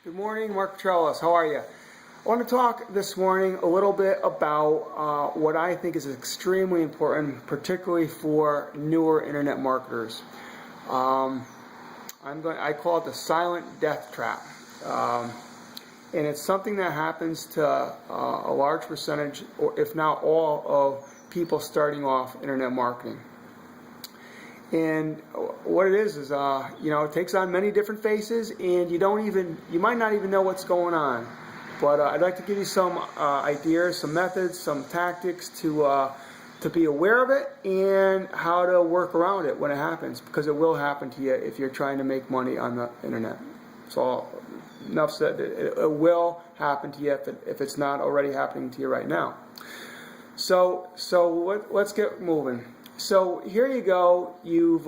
Good morning, Mark Petrellis. How are you? I want to talk this morning a little bit about what I think is extremely important, particularly for newer internet marketers. I call it the silent death trap. And it's something that happens to a large percentage, or if not all, of people starting off internet marketing. And what it is it takes on many different faces, and you might not even know what's going on. But I'd like to give you some ideas, some methods, some tactics to be aware of it and how to work around it when it happens, because it will happen to you if you're trying to make money on the internet. So enough said. It will happen to you if it's not already happening to you right now. So let's get moving. So here you go, you've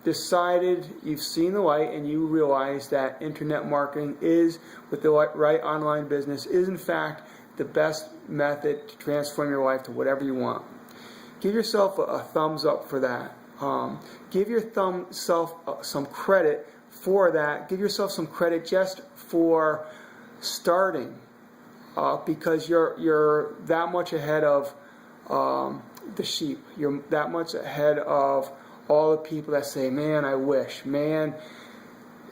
decided, you've seen the light, and you realize that internet marketing is, with the right online business, is in fact the best method to transform your life to whatever you want. Give yourself a thumbs up for that. Give yourself some credit for that. Give yourself some credit just for starting, because you're that much ahead of the sheep. You're that much ahead of all the people that say, man, I wish, man.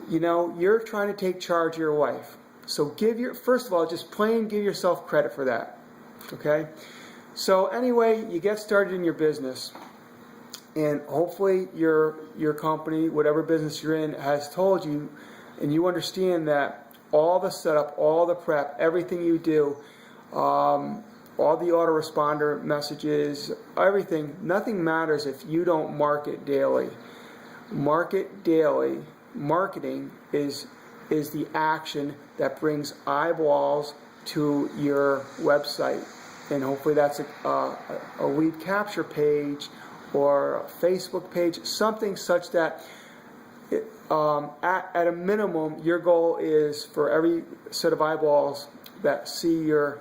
You're trying to take charge of your life. So first of all, just plain give yourself credit for that. Okay? So anyway, you get started in your business, and hopefully your company, whatever business you're in, has told you, and you understand that all the setup, all the prep, everything you do, all the autoresponder messages, everything, nothing matters if you don't market daily. Market daily. Marketing is the action that brings eyeballs to your website. And hopefully that's a lead capture page or a Facebook page, something such that at a minimum, your goal is for every set of eyeballs that see your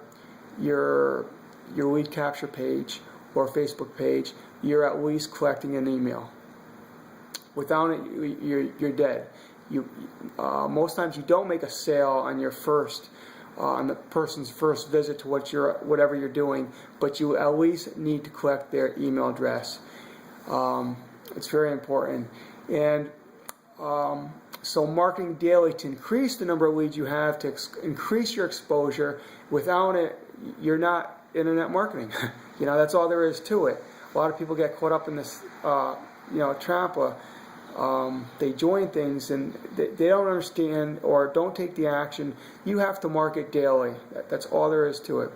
lead capture page or Facebook page, you're at least collecting an email. Without it, you're dead. Most times you don't make a sale on your on the person's first visit to whatever you're doing, but you at least need to collect their email address. It's very important. And so marketing daily to increase the number of leads you have, to increase your exposure. Without it, you're not internet marketing. That's all there is to it. A lot of people get caught up in this trap. They join things and they don't understand or don't take the action. You have to market daily. That's all there is to it.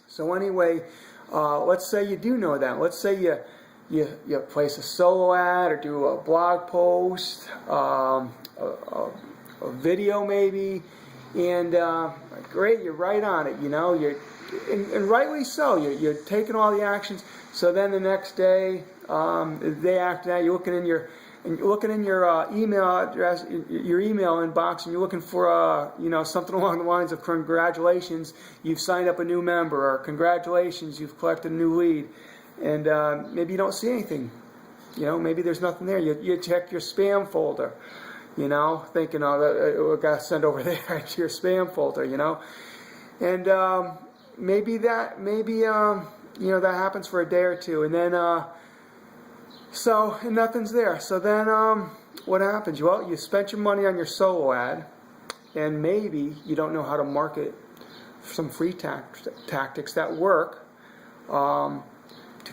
So anyway, let's say you do know that. Let's say you place a solo ad or do a blog post, a video maybe, and great, you're right on it. And rightly so. You're taking all the actions. So then the next day, the day after that, you're looking in your email address, your email inbox, and you're looking for something along the lines of congratulations, you've signed up a new member, or congratulations, you've collected a new lead, and maybe you don't see anything. Maybe there's nothing there. You check your spam folder, thinking, we got to send over there to your spam folder, and maybe that happens for a day or two, and then and nothing's there. So then what happens? Well, you spent your money on your solo ad, and maybe you don't know how to market some free tactics that work to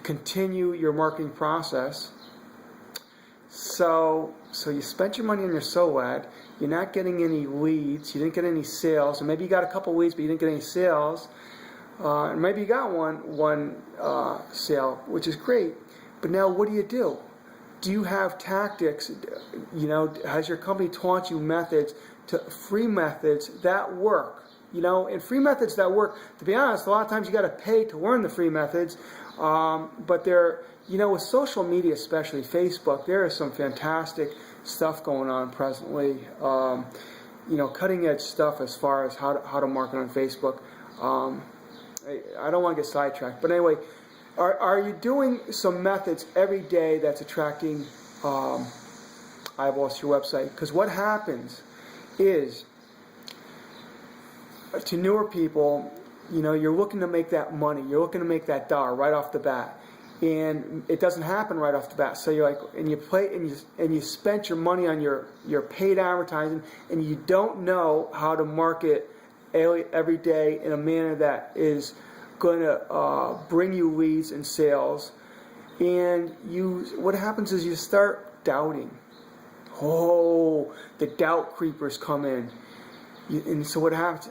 continue your marketing process. So you spent your money on your solo ad. You're not getting any leads. You didn't get any sales. Or maybe you got a couple leads, but you didn't get any sales. And maybe you got one sale, which is great. But now what do? Do you have tactics? Has your company taught you free methods that work? And free methods that work, to be honest, a lot of times you got to pay to learn the free methods. But they're, with social media, especially Facebook, there is some fantastic stuff going on presently. Cutting edge stuff as far as how to market on Facebook. I don't want to get sidetracked, but anyway, are you doing some methods every day that's attracting eyeballs to your website? Because what happens is to newer people, you know, you're looking to make that money. You're looking to make that dollar right off the bat. And it doesn't happen right off the bat. So you're like, and you spent your money on your paid advertising, and you don't know how to market every day in a manner that is going to bring you leads and sales. And what happens is you start doubting. Oh, the doubt creepers come in. And so what happens?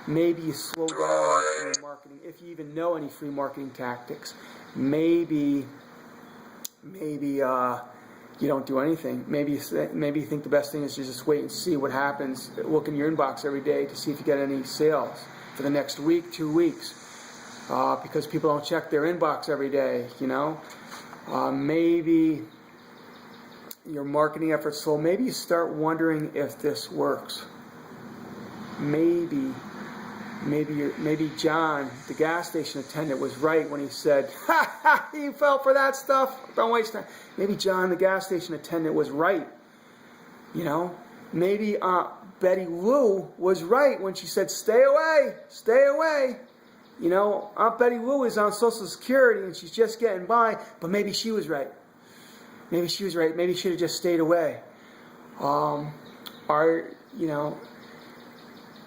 Maybe you slow down in your marketing, if you even know any free marketing tactics. Maybe you don't do anything. Maybe you think the best thing is to just wait and see what happens. Look in your inbox every day to see if you get any sales for the next week, 2 weeks, because people don't check their inbox every day. You know, maybe your marketing efforts slow. Maybe you start wondering if this works. Maybe John, the gas station attendant, was right when he said, "Ha ha, you fell for that stuff. Don't waste time." Maybe John, the gas station attendant, was right. You know, maybe Betty Lou was right when she said, "Stay away, stay away." You know, Aunt Betty Lou is on Social Security and she's just getting by, but maybe she was right. Maybe she was right. Maybe she should have just stayed away.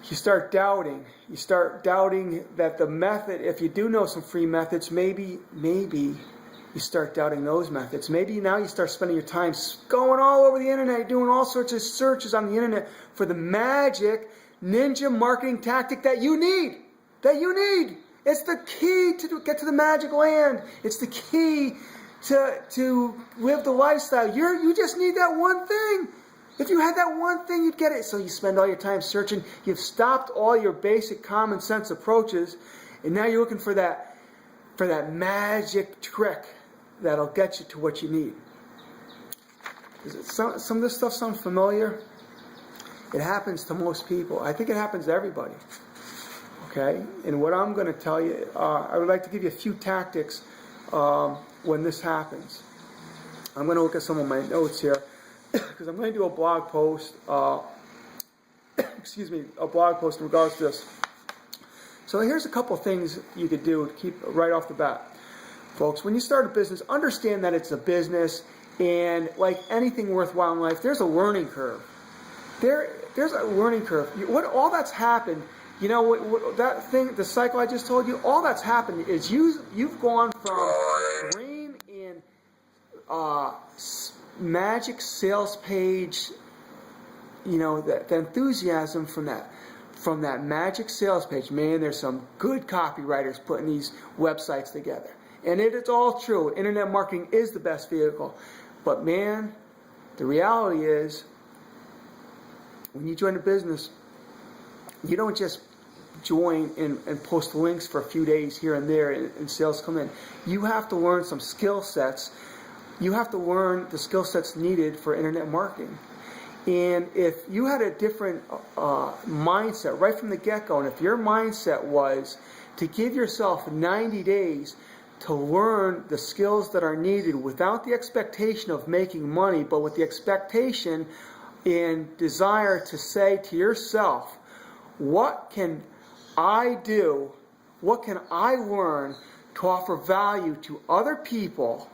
You start doubting. You start doubting that the method, if you do know some free methods, maybe you start doubting those methods. Maybe now you start spending your time going all over the internet, doing all sorts of searches on the internet for the magic ninja marketing tactic that you need. It's the key to get to the magic land. It's the key to live the lifestyle. You just need that one thing. If you had that one thing, you'd get it. So you spend all your time searching. You've stopped all your basic common sense approaches, and now you're looking for that magic trick that'll get you to what you need. Some of this stuff sound familiar? It happens to most people. I think it happens to everybody. Okay? And what I'm going to tell you, I would like to give you a few tactics when this happens. I'm going to look at some of my notes here, because I'm going to do a blog post, a blog post in regards to this. So here's a couple things you could do to keep right off the bat. Folks, when you start a business, understand that it's a business, and like anything worthwhile in life, there's a learning curve. There's a learning curve. All that's happened, you know, that thing, the cycle I just told you, all that's happened is you've gone from brain in magic sales page, you know, the enthusiasm from that magic sales page. Man, there's some good copywriters putting these websites together, and it's all true. Internet marketing is the best vehicle, but man, the reality is, when you join a business, you don't just join and post links for a few days here and there and sales come in. You have to learn some skill sets. You have to learn the skill sets needed for internet marketing. And if you had a different mindset right from the get-go, and if your mindset was to give yourself 90 days to learn the skills that are needed without the expectation of making money, but with the expectation and desire to say to yourself, what can I do? What can I learn to offer value to other people,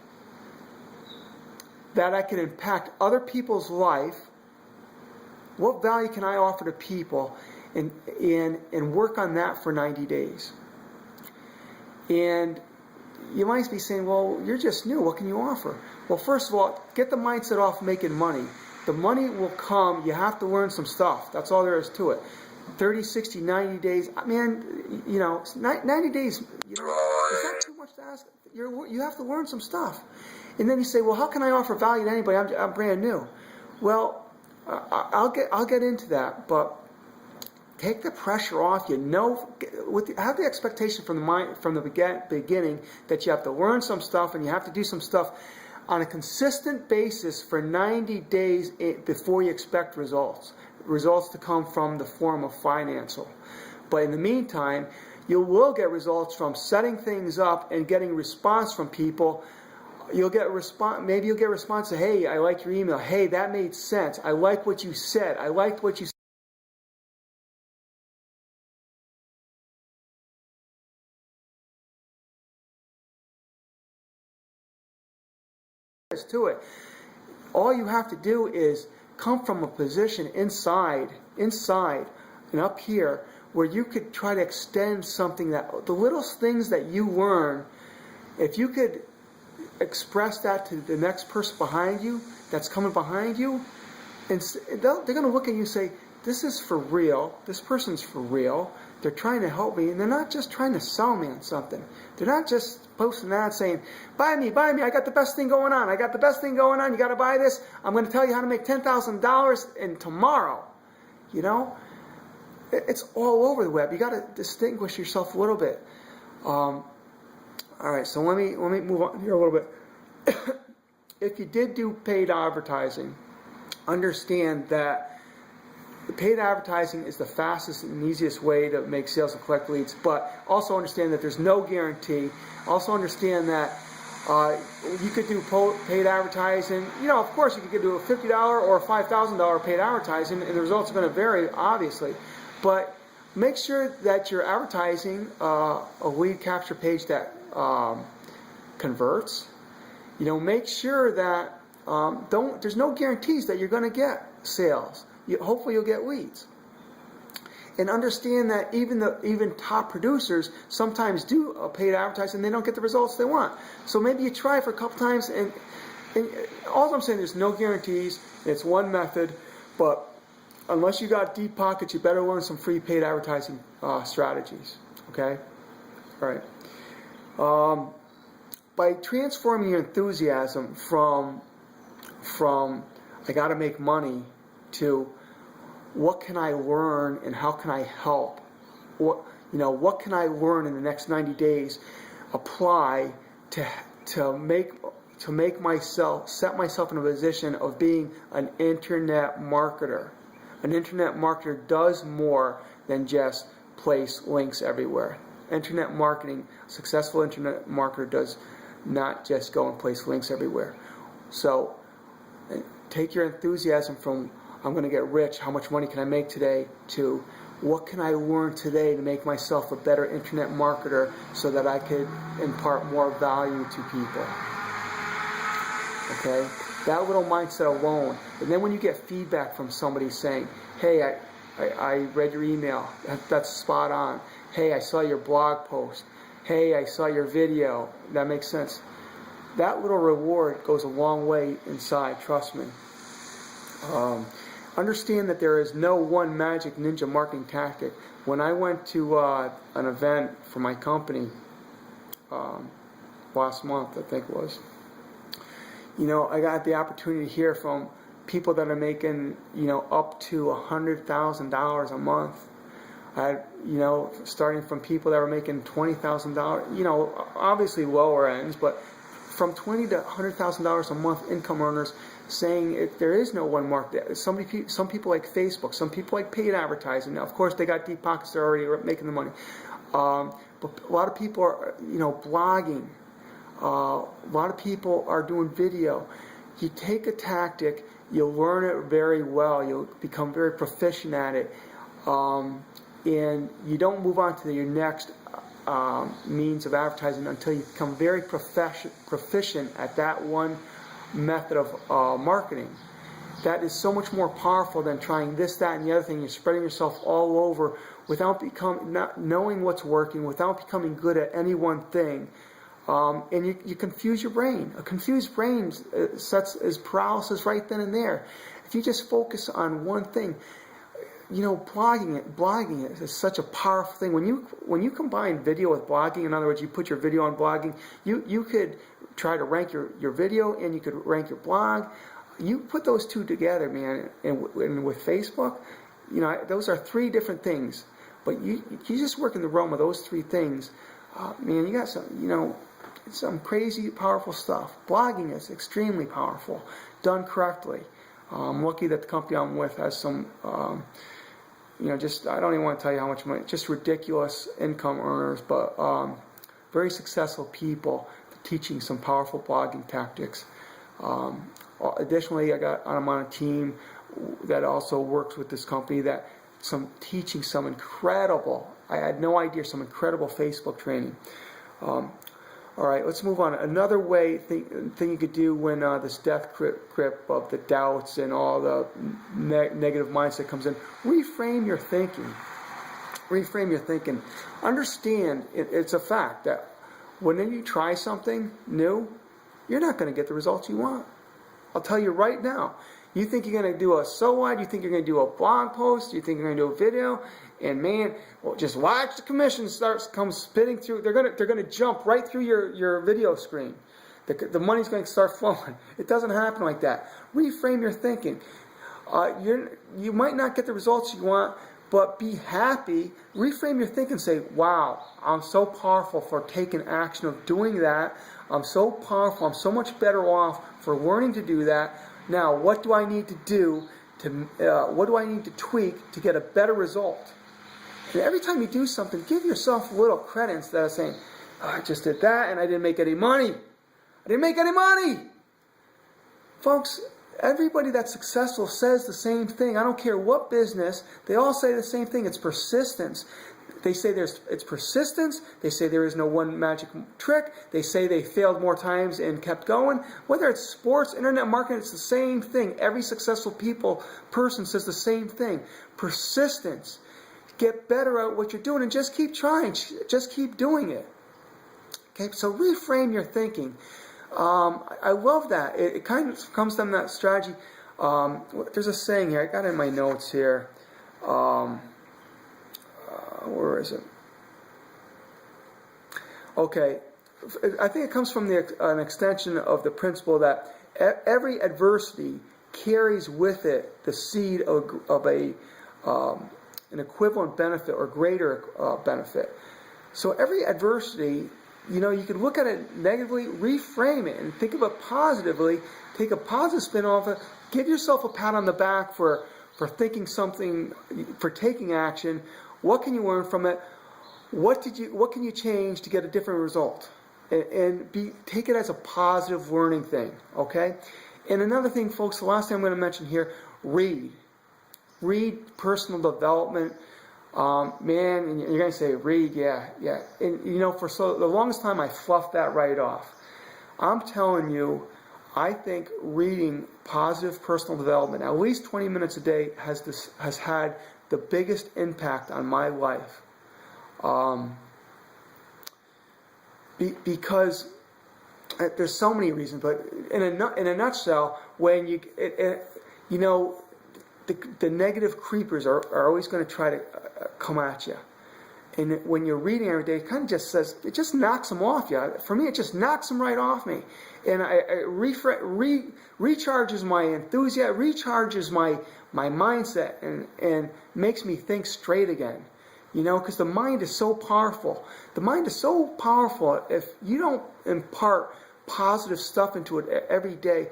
that I can impact other people's life? What value can I offer to people, and work on that for 90 days? And you might be saying, well, you're just new. What can you offer? Well, first of all, get the mindset off making money. The money will come. You have to learn some stuff. That's all there is to it. 30, 60, 90 days. I mean, you know, 90 days, you know, is that too much to ask? You have to learn some stuff. And then you say, well, how can I offer value to anybody? I'm brand new. Well, I'll get into that, but take the pressure off. You know, have the expectation from the beginning that you have to learn some stuff, and you have to do some stuff on a consistent basis for 90 days before you expect results to come from the form of financial. But in the meantime, you will get results from setting things up and getting response from people. You'll get response. Maybe you'll get response to, hey, I like your email. Hey, that made sense. I like what you said. I liked what you said. to it. All you have to do is come from a position inside and up here where you could try to extend something, that the little things that you learn, if you could express that to the next person behind you that's coming behind you, and they're going to look at you and say, this is for real, this person's for real, they're trying to help me, and they're not just trying to sell me on something. They're not just posting that saying, buy me, I got the best thing going on, you got to buy this, I'm going to tell you how to make $10,000 in tomorrow. You know, it's all over the web. You got to distinguish yourself a little bit. All right, so let me move on here a little bit. If you did do paid advertising, understand that the paid advertising is the fastest and easiest way to make sales and collect leads, but also understand that there's no guarantee. Also understand that you could do paid advertising. You know, of course, you could do a $50 or a $5,000 paid advertising, and the results are going to vary, obviously. But make sure that you're advertising a lead capture page that converts. You know, make sure that there's no guarantees that you're going to get sales. Hopefully you'll get leads. And understand that even top producers sometimes do a paid advertising and they don't get the results they want. So maybe you try it for a couple times, and all I'm saying, there's no guarantees. It's one method, but unless you got deep pockets, you better learn some free paid advertising strategies. Okay? All right. By transforming your enthusiasm from I got to make money to what can I learn and how can I help? What can I learn in the next 90 days? Apply to make myself, set myself in a position of being an internet marketer. An internet marketer does more than just place links everywhere. Internet marketing, successful internet marketer does not just go and place links everywhere. So take your enthusiasm from I'm going to get rich, how much money can I make today, to what can I learn today to make myself a better internet marketer so that I could impart more value to people. Okay? That little mindset alone. And then when you get feedback from somebody saying, hey, I read your email, that's spot on. Hey, I saw your blog post. Hey, I saw your video. That makes sense. That little reward goes a long way inside, trust me. Understand that there is no one magic ninja marketing tactic. When I went to an event for my company last month, I think it was, I got the opportunity to hear from people that are making, up to $100,000 a month. I had, starting from people that were making $20,000, obviously lower ends, but from $20,000 to $100,000 a month income earners, saying there is no one market. Some people like Facebook, some people like paid advertising. Now, of course, they got deep pockets; they're already making the money. But a lot of people are, blogging. A lot of people are doing video. You take a tactic, you learn it very well, you'll become very proficient at it, and you don't move on to your next means of advertising until you become very proficient at that one method of marketing. That is so much more powerful than trying this, that, and the other thing. You're spreading yourself all over without not knowing what's working, without becoming good at any one thing. And you confuse your brain. A confused brain is paralysis right then and there. If you just focus on one thing, blogging is such a powerful thing. When you combine video with blogging, in other words, you put your video on blogging, you could try to rank your video and you could rank your blog. You put those two together, man, and with Facebook, those are three different things. But you just work in the realm of those three things, man. You got some crazy powerful stuff. Blogging is extremely powerful, done correctly. I'm lucky that the company I'm with has some. I don't even want to tell you how much money, just ridiculous income earners, but very successful people teaching some powerful blogging tactics. Additionally, I'm on a team that also works with this company that teaching some incredible, I had no idea, some incredible Facebook training. All All right, let's move on. Another thing you could do when this death grip of the doubts and all the negative mindset comes in, reframe your thinking. Reframe your thinking. Understand, it's a fact that when you try something new, you're not going to get the results you want. I'll tell you right now. You think you're going to do a so what? You think you're going to do a blog post? You think you're going to do a video? And man, well, just watch the commission come spitting through. They're going to jump right through your video screen. The money's going to start flowing. It doesn't happen like that. Reframe your thinking. You might not get the results you want, but be happy. Reframe your thinking and say, wow, I'm so powerful for taking action of doing that. I'm so powerful. I'm so much better off for learning to do that. Now, what do I need to do what do I need to tweak to get a better result? And every time you do something, give yourself a little credit instead of saying, oh, I just did that and I didn't make any money. I didn't make any money. Folks, everybody that's successful says the same thing. I don't care what business, they all say the same thing. It's persistence. They say it's persistence. They say there is no one magic trick. They say they failed more times and kept going. Whether it's sports, internet marketing, it's the same thing. Every successful person says the same thing. Persistence. Get better at what you're doing and just keep trying. Just keep doing it. Okay, so reframe your thinking. I love that. It kind of comes from that strategy. There's a saying here. I got it in my notes here. Where is it? Okay, I think it comes from an extension of the principle that every adversity carries with it the seed of an equivalent benefit or greater benefit. So every adversity, you could look at it negatively, reframe it, and think of it positively. Take a positive spin off it. Give yourself a pat on the back for thinking something, for taking action. What can you learn from it? What can you change to get a different result? And take it as a positive learning thing, okay? And another thing, folks, the last thing I'm going to mention here, read. Read personal development. Man, and you're going to say, read, yeah. And, for the longest time, I fluffed that right off. I'm telling you, I think reading positive personal development, at least 20 minutes a day, has had the biggest impact on my life. Because there's so many reasons, but in a nutshell, when the negative creepers are always going to try to come at you. And when you're reading every day, it just knocks them off you. For me, it just knocks them right off me. And it recharges my enthusiasm, recharges my mindset, and makes me think straight again. Because the mind is so powerful. The mind is so powerful. If you don't impart positive stuff into it every day,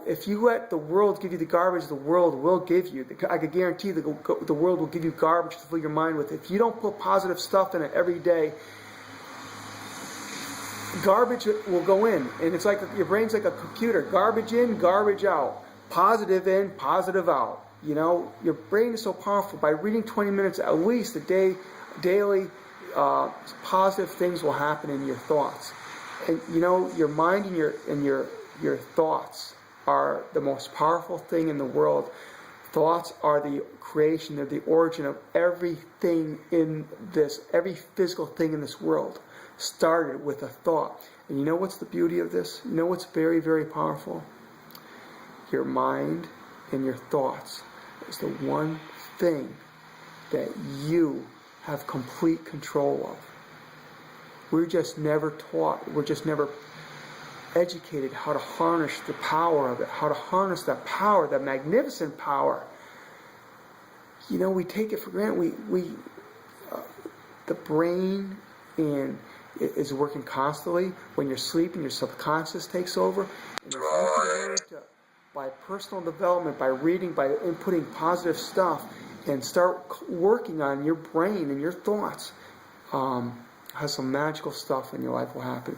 if you let the world give you the garbage, the world will give you. I could guarantee the world will give you garbage to fill your mind with. If you don't put positive stuff in it every day, garbage will go in. And it's like your brain's like a computer. Garbage in, garbage out. Positive in, positive out. Your brain is so powerful. By reading 20 minutes at least a day, daily, positive things will happen in your thoughts. And your mind and your thoughts are the most powerful thing in the world. Thoughts are the creation, they're the origin of everything every physical thing in this world started with a thought. And you know what's the beauty of this? You know what's very, very powerful? Your mind and your thoughts is the one thing that you have complete control of. We're just never taught, we're just never educated how to harness the power of it, how to harness that power, that magnificent power. We take it for granted. The brain is working constantly. When you're sleeping, your subconscious takes over. And if you can learn by personal development, by reading, by inputting positive stuff, and start working on your brain and your thoughts, has some magical stuff in your life will happen.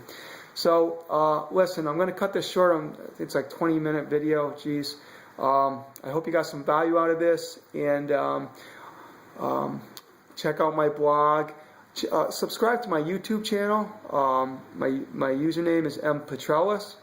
So, listen, I'm going to cut this short. It's like 20-minute video. Jeez. I hope you got some value out of this. And check out my blog. Subscribe to my YouTube channel. My username is mpetrelis.